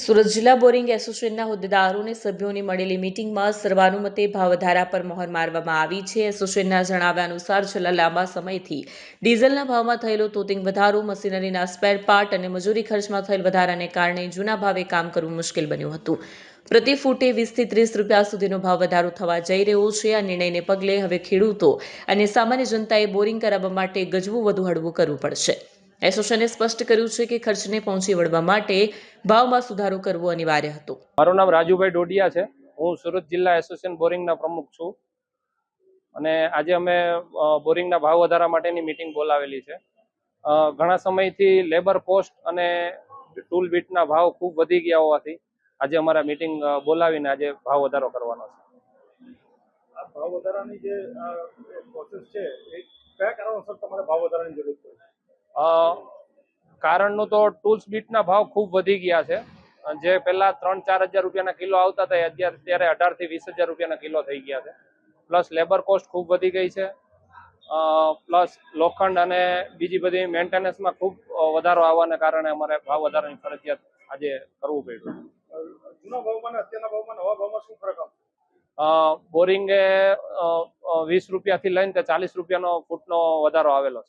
સુરત જિલ્લા બોરિંગ એસોસિએશનના હોદ્દેદારોને સભ્યોની મળેલી મીટિંગમાં સર્વાનુમતે ભાવવધારા પર મહોર મારવામાં આવી છે। એસોસિએશનના જણાવ્યા અનુસાર છેલ્લા લાંબા સમયથી ડીઝલના ભાવમાં થયેલો તોતિંગ વધારો, મશીનરીના સ્પેર પાર્ટ અને મજૂરી ખર્ચમાં થયેલ વધારાને કારણે જૂના ભાવે કામ કરવું મુશ્કેલ બન્યું હતું। પ્રતિ ફૂટે 20 થી 30 રૂપિયા સુધીનો ભાવ વધારો થવા જઈ રહ્યો છે। આ નિર્ણયને પગલે હવે ખેડૂતો અને સામાન્ય જનતાએ બોરિંગ કરાવવા માટે ગજવું વધુ હળવું કરવું પડશે। એસોસિએશને સ્પષ્ટ કર્યું છે કે ખર્ચને પહોંચી વળવા માટે ભાવમાં સુધારો કરવો અનિવાર્ય હતો। મારું નામ રાજુભાઈ ડોડિયા છે। હું સુરત જિલ્લા એસોસિએશન બોરિંગના પ્રમુખ છું અને આજે અમે બોરિંગના ભાવ વધારા માટેની મીટિંગ બોલાવેલી છે। ઘણા સમયથી લેબર કોસ્ટ અને ટૂલ બીટના ભાવ ખૂબ વધી ગયા હોવાથી આજે અમારા મીટિંગ બોલાવીને આજે ભાવ વધારો કરવાનો છે। આ ભાવ વધારાની જે પ્રોસેસ છે એ કયા કારણોસર તમારે ભાવ વધારાની જરૂર છે? કારણનું તો ટૂલ્સ બીટના ભાવ ખૂબ વધી ગયા છે। જે પહેલા 3-4 હજાર રૂપિયાના કિલો આવતા હતા અત્યારે 18 થી 20 હજાર રૂપિયાના કિલો થઈ ગયા છે। પ્લસ લેબર કોસ્ટ ખૂબ વધી ગઈ છે। પ્લસ લોખંડ અને બીજી બધી મેન્ટેનન્સમાં ખૂબ વધારો આવવાને કારણે અમારે ભાવ વધારાની ફરજિયાત આજે કરવું પડ્યું। જૂના ભાવમાં અને અત્યારના ભાવમાં નવા ભાવમાં શું ફરક આવશે? બોરિંગે 20 રૂપિયાથી લઈને 40 રૂપિયાનો ફૂટનો વધારો આવેલો છે।